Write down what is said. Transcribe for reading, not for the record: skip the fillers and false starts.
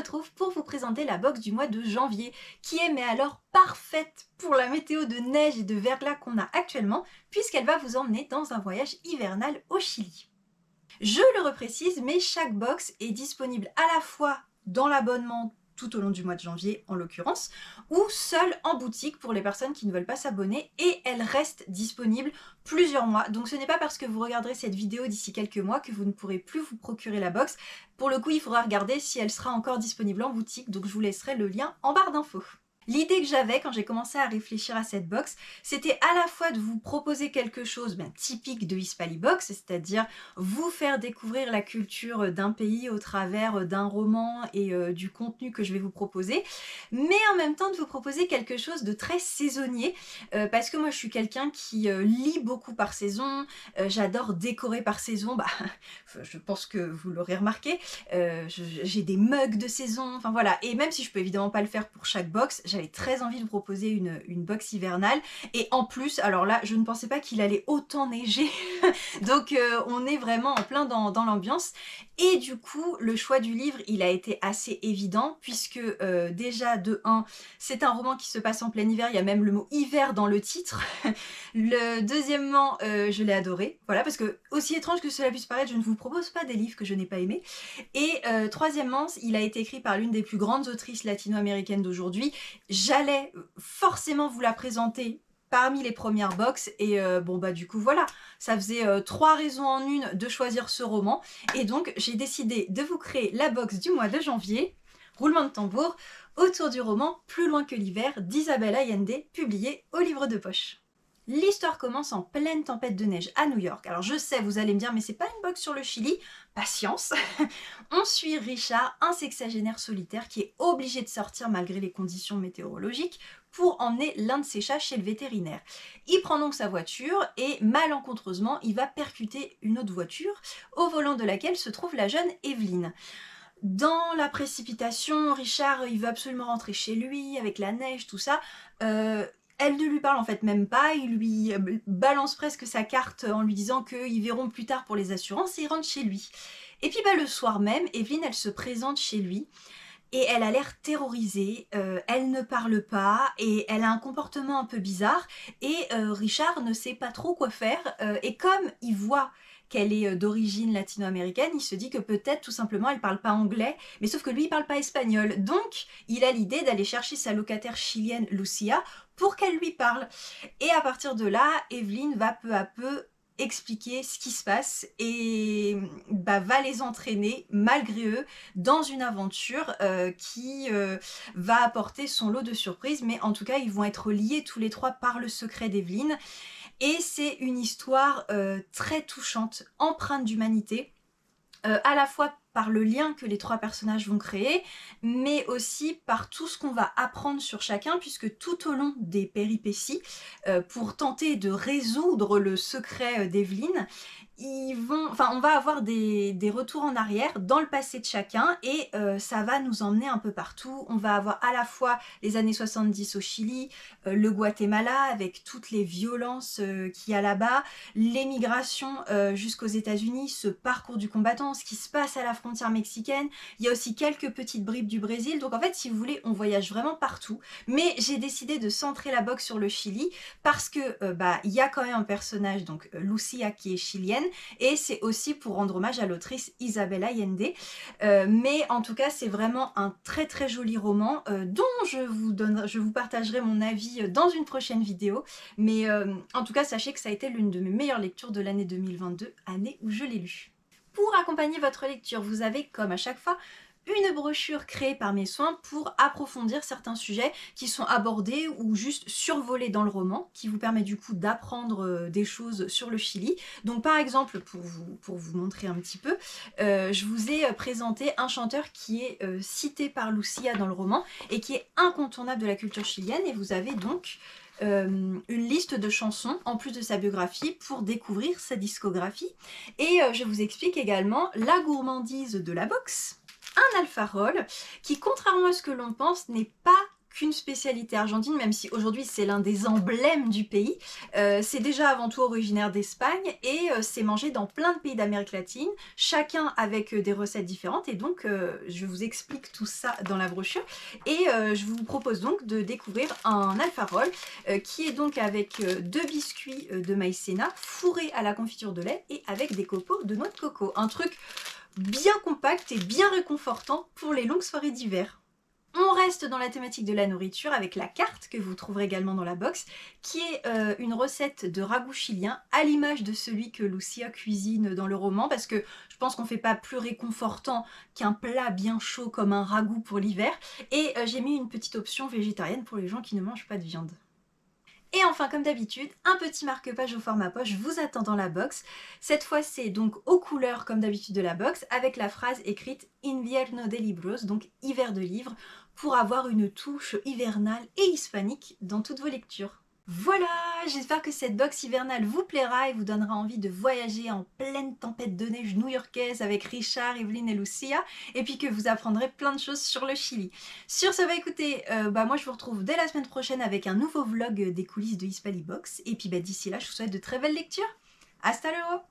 retrouve pour vous présenter la box du mois de janvier, qui est mais alors parfaite pour la météo de neige et de verglas qu'on a actuellement, puisqu'elle va vous emmener dans un voyage hivernal au Chili. Je le reprécise, mais chaque box est disponible à la fois dans l'abonnement tout au long du mois de janvier en l'occurrence, ou seule en boutique pour les personnes qui ne veulent pas s'abonner, et elle reste disponible plusieurs mois. Donc ce n'est pas parce que vous regarderez cette vidéo d'ici quelques mois que vous ne pourrez plus vous procurer la box. Pour le coup, il faudra regarder si elle sera encore disponible en boutique, donc je vous laisserai le lien en barre d'infos. L'idée que j'avais quand j'ai commencé à réfléchir à cette box, c'était à la fois de vous proposer quelque chose typique de Hispali Box, c'est-à-dire vous faire découvrir la culture d'un pays au travers d'un roman et du contenu que je vais vous proposer, mais en même temps de vous proposer quelque chose de très saisonnier, parce que moi je suis quelqu'un qui lit beaucoup par saison, j'adore décorer par saison, je pense que vous l'aurez remarqué, j'ai des mugs de saison, enfin voilà, et même si je peux évidemment pas le faire pour chaque box, j'avais très envie de vous proposer une box hivernale, et en plus, alors là, je ne pensais pas qu'il allait autant neiger, donc on est vraiment en plein dans l'ambiance, et du coup, le choix du livre, il a été assez évident, puisque déjà, de 1, c'est un roman qui se passe en plein hiver, il y a même le mot hiver dans le titre. Deuxièmement, je l'ai adoré, voilà, parce que, aussi étrange que cela puisse paraître, je ne vous propose pas des livres que je n'ai pas aimés, et troisièmement, il a été écrit par l'une des plus grandes autrices latino-américaines d'aujourd'hui. J'allais forcément vous la présenter parmi les premières box, et du coup voilà, ça faisait 3 raisons en une de choisir ce roman, et donc j'ai décidé de vous créer la box du mois de janvier, roulement de tambour, autour du roman Plus loin que l'hiver d'Isabelle Allende, publié au livre de poche. L'histoire commence en pleine tempête de neige à New York. Alors je sais, vous allez me dire, mais c'est pas une box sur le Chili? Patience. On suit Richard, un sexagénaire solitaire qui est obligé de sortir malgré les conditions météorologiques pour emmener l'un de ses chats chez le vétérinaire. Il prend donc sa voiture et malencontreusement, il va percuter une autre voiture au volant de laquelle se trouve la jeune Evelyn. Dans la précipitation, Richard, il veut absolument rentrer chez lui avec la neige, tout ça. Elle ne lui parle en fait même pas, il lui balance presque sa carte en lui disant qu'ils verront plus tard pour les assurances, et il rentre chez lui. Et puis le soir même, Evelyn, elle se présente chez lui, et elle a l'air terrorisée, elle ne parle pas, et elle a un comportement un peu bizarre, et Richard ne sait pas trop quoi faire, et comme il voit qu'elle est d'origine latino-américaine, il se dit que peut-être tout simplement elle parle pas anglais, mais sauf que lui il parle pas espagnol, donc il a l'idée d'aller chercher sa locataire chilienne Lucia pour qu'elle lui parle. Et à partir de là, Evelyn va peu à peu expliquer ce qui se passe et va les entraîner malgré eux dans une aventure qui va apporter son lot de surprises, mais en tout cas ils vont être liés tous les trois par le secret d'Evelyn, et c'est une histoire très touchante, empreinte d'humanité, à la fois par le lien que les 3 personnages vont créer, mais aussi par tout ce qu'on va apprendre sur chacun, puisque tout au long des péripéties, pour tenter de résoudre le secret d'Evelyn, on va avoir des retours en arrière dans le passé de chacun, et ça va nous emmener un peu partout. On va avoir à la fois les années 70 au Chili, le Guatemala avec toutes les violences qu'il y a là-bas, l'émigration jusqu'aux États-Unis, ce parcours du combattant, ce qui se passe à la frontière mexicaine. Il y a aussi quelques petites bribes du Brésil. Donc en fait, si vous voulez, on voyage vraiment partout. Mais j'ai décidé de centrer la box sur le Chili parce que il y a quand même un personnage, donc Lucia, qui est chilienne, et c'est aussi pour rendre hommage à l'autrice Isabelle Allende. Mais en tout cas, c'est vraiment un très très joli roman dont je vous partagerai mon avis dans une prochaine vidéo. Mais en tout cas, sachez que ça a été l'une de mes meilleures lectures de l'année 2022, année où je l'ai lu. Pour accompagner votre lecture, vous avez, comme à chaque fois, une brochure créée par mes soins pour approfondir certains sujets qui sont abordés ou juste survolés dans le roman, qui vous permet du coup d'apprendre des choses sur le Chili. Donc par exemple, pour vous montrer un petit peu, je vous ai présenté un chanteur qui est cité par Lucia dans le roman et qui est incontournable de la culture chilienne, et vous avez donc une liste de chansons en plus de sa biographie pour découvrir sa discographie. Et je vous explique également la gourmandise de la box, un alfarol qui, contrairement à ce que l'on pense, n'est pas qu'une spécialité argentine, même si aujourd'hui c'est l'un des emblèmes du pays. C'est déjà avant tout originaire d'Espagne et c'est mangé dans plein de pays d'Amérique latine, chacun avec des recettes différentes, et donc je vous explique tout ça dans la brochure. Et je vous propose donc de découvrir un alfarol qui est donc avec deux biscuits de maïzena fourrés à la confiture de lait et avec des copeaux de noix de coco. Un truc bien compact et bien réconfortant pour les longues soirées d'hiver. On reste dans la thématique de la nourriture avec la carte que vous trouverez également dans la box, qui est une recette de ragoût chilien à l'image de celui que Lucia cuisine dans le roman, parce que je pense qu'on ne fait pas plus réconfortant qu'un plat bien chaud comme un ragoût pour l'hiver. Et j'ai mis une petite option végétarienne pour les gens qui ne mangent pas de viande. Et enfin, comme d'habitude, un petit marque-page au format poche vous attend dans la box. Cette fois, c'est donc aux couleurs comme d'habitude de la box, avec la phrase écrite Invierno de libros, donc hiver de livres, pour avoir une touche hivernale et hispanique dans toutes vos lectures. Voilà, j'espère que cette box hivernale vous plaira et vous donnera envie de voyager en pleine tempête de neige new-yorkaise avec Richard, Evelyn et Lucia, et puis que vous apprendrez plein de choses sur le Chili. Sur ce, écoutez, moi je vous retrouve dès la semaine prochaine avec un nouveau vlog des coulisses de Hispalibox, et puis d'ici là, je vous souhaite de très belles lectures. Hasta luego!